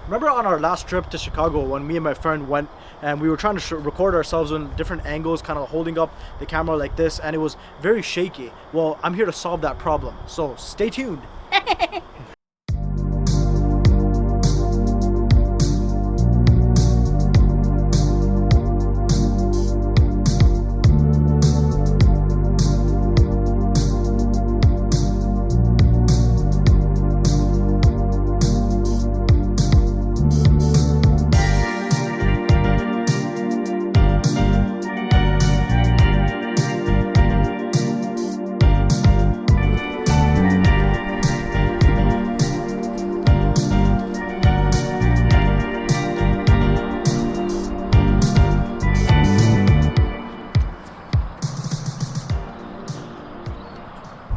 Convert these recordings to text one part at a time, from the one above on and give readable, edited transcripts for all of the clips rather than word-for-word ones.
Remember on our last trip to Chicago when me and my friend went and we were trying to record ourselves in different angles, kind of holding up the camera like this, and it was very shaky? Well, I'm here to solve that problem, so stay tuned.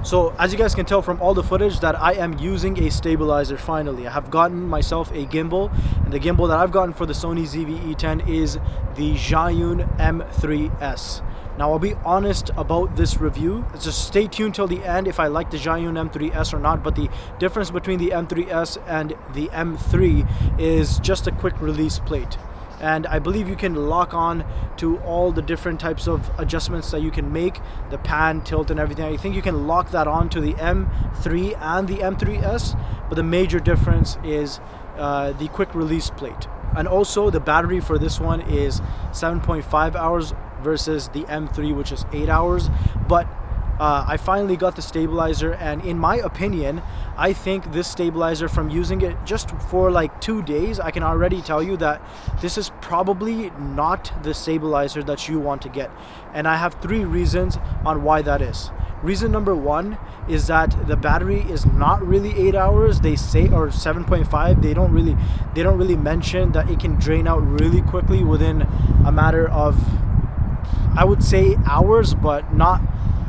So as you guys can tell from all the footage that I am using a stabilizer finally. I have gotten myself a gimbal, and the gimbal that I've gotten for the Sony ZV-E10 is the Zhiyun M3-S. Now I'll be honest about this review, just stay tuned till the end if I like the Zhiyun M3-S or not, but the difference between the M3-S and the M3 is just a quick release plate. And I believe you can lock on to all the different types of adjustments that you can make, the pan, tilt and everything. I think you can lock that on to the M3 and the M3S, but the major difference is the quick release plate. And also the battery for this one is 7.5 hours versus the M3, which is 8 hours. But I finally got the stabilizer, and in my opinion, I think this stabilizer, from using it just for like 2 days, I can already tell you that this is probably not the stabilizer that you want to get. And I have 3 reasons on why that is. Reason number 1 is that the battery is not really 8 hours. They say, or 7.5. They don't really mention that it can drain out really quickly within a matter of, I would say, hours, but not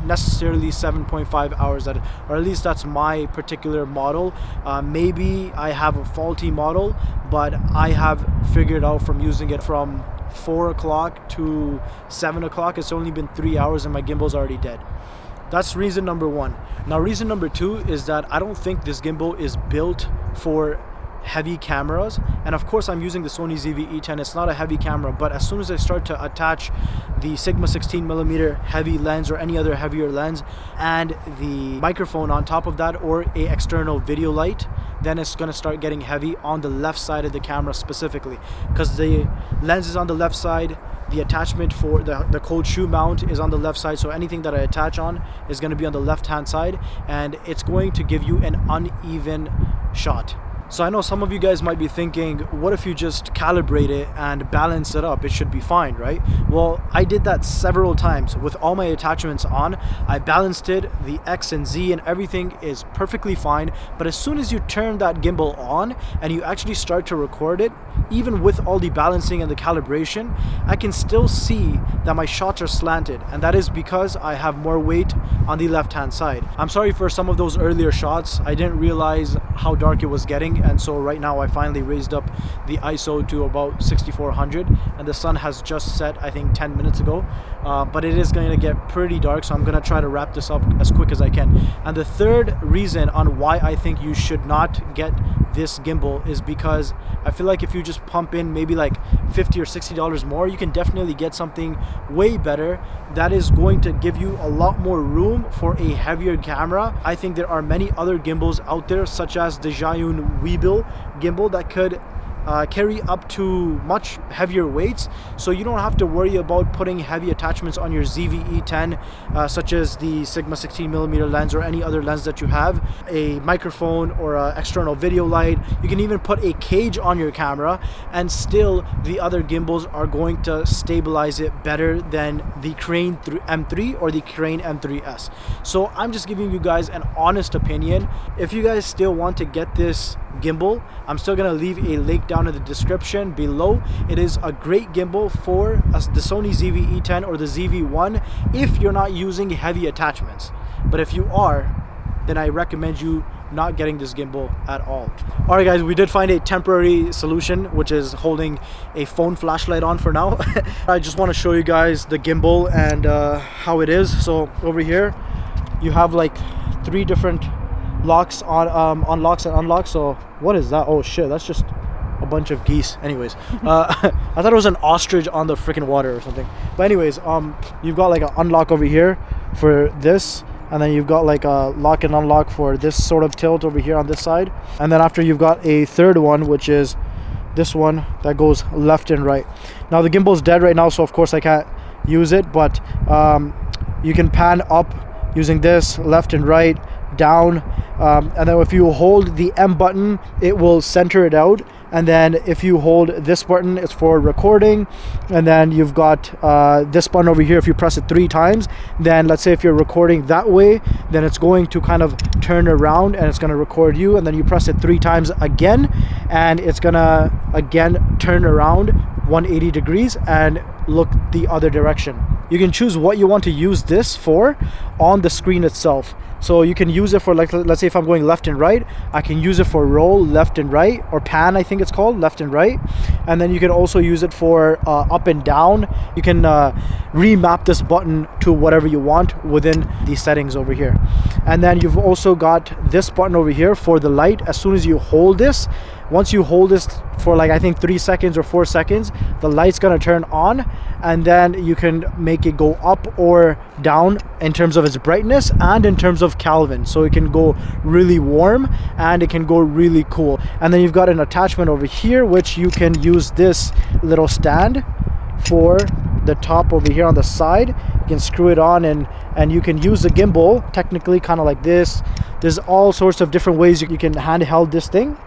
necessarily 7.5 hours, or at least that's my particular model. Maybe I have a faulty model, but I have figured out from using it from 4 o'clock to 7 o'clock, it's only been 3 hours and my gimbal's already dead. That's reason number 1. Now reason number 2 is that I don't think this gimbal is built for heavy cameras, and of course I'm using the Sony ZV-E10. It's not a heavy camera, but as soon as I start to attach the Sigma 16mm heavy lens or any other heavier lens and the microphone on top of that, or a external video light, then it's going to start getting heavy on the left side of the camera specifically, because the lens is on the left side, the attachment for the cold shoe mount is on the left side, so anything that I attach on is going to be on the left hand side, and it's going to give you an uneven shot. So I know some of you guys might be thinking, what if you just calibrate it and balance it up? It should be fine, right? Well, I did that several times with all my attachments on. I balanced it, the X and Z and everything is perfectly fine. But as soon as you turn that gimbal on and you actually start to record it, even with all the balancing and the calibration, I can still see that my shots are slanted. And that is because I have more weight on the left-hand side. I'm sorry for some of those earlier shots. I didn't realize how dark it was getting, and so right now I finally raised up the ISO to about 6400, and the sun has just set, I think 10 minutes ago, but it is going to get pretty dark, so I'm going to try to wrap this up as quick as I can. And the third reason on why I think you should not get this gimbal is because I feel like if you just pump in maybe like $50 or $60 more, you can definitely get something way better that is going to give you a lot more room for a heavier camera. I think there are many other gimbals out there, such as the Zhiyun Weebill gimbal, that could carry up to much heavier weights, so you don't have to worry about putting heavy attachments on your ZV-E10, such as the Sigma 16mm lens or any other lens that you have, a microphone or an external video light. You can even put a cage on your camera, and still the other gimbals are going to stabilize it better than the Crane M3 or the Crane M3S. So I'm just giving you guys an honest opinion. If you guys still want to get this gimbal, I'm still gonna leave a link down in the description below. It is a great gimbal for the Sony ZV-E10 or the ZV-1 if you're not using heavy attachments, but if you are, then I recommend you not getting this gimbal at all. Alright guys, we did find a temporary solution, which is holding a phone flashlight on for now. I just want to show you guys the gimbal and how it is. So over here you have like 3 different locks on locks and unlocks. So what is that? Oh shit, that's just a bunch of geese. Anyways, I thought it was an ostrich on the freaking water or something. But anyways, you've got like an unlock over here for this, and then you've got like a lock and unlock for this sort of tilt over here on this side. And then after, you've got a third one, which is this one that goes left and right. Now the gimbal's dead right now, so of course I can't use it, but you can pan up using this, left and right, down, and then if you hold the M button, it will center it out. And then if you hold this button, it's for recording. And then you've got this button over here. If you press it 3 times, then let's say if you're recording that way, then it's going to kind of turn around and it's going to record you. And then you press it 3 times again, and it's gonna again turn around 180 degrees and look the other direction. You can choose what you want to use this for on the screen itself. So you can use it for, like, let's say if I'm going left and right, I can use it for roll left and right, or pan, I think it's called, left and right. And then you can also use it for up and down. You can remap this button to whatever you want within the settings over here. And then you've also got this button over here for the light. As soon as you hold this, once you hold this for like I think 3 seconds or 4 seconds, the light's gonna turn on, and then you can make it go up or down in terms of its brightness and in terms of Kelvin. So it can go really warm and it can go really cool. And then you've got an attachment over here, which you can use this little stand for the top over here on the side. You can screw it on, and you can use the gimbal technically kind of like this. There's all sorts of different ways you can handheld this thing.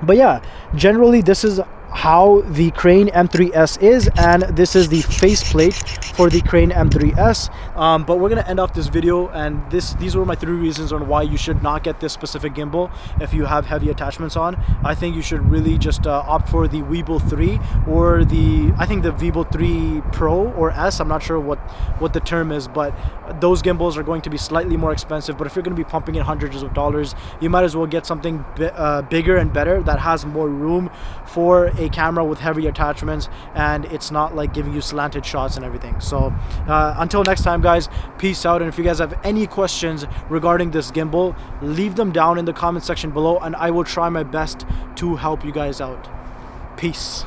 But yeah, generally this is how the Crane M3-S is, and this is the faceplate for the Crane M3-S. But we're gonna end off this video, and these were my 3 reasons on why you should not get this specific gimbal if you have heavy attachments on. I think you should really just opt for the Weebill 3 or I think the Weebill 3 Pro or S. I'm not sure what the term is, but those gimbals are going to be slightly more expensive. But if you're going to be pumping in hundreds of dollars, you might as well get something bigger and better that has more room for a camera with heavy attachments, and it's not like giving you slanted shots and everything. So until next time, guys, peace out. And if you guys have any questions regarding this gimbal, leave them down in the comment section below, and I will try my best to help you guys out. Peace.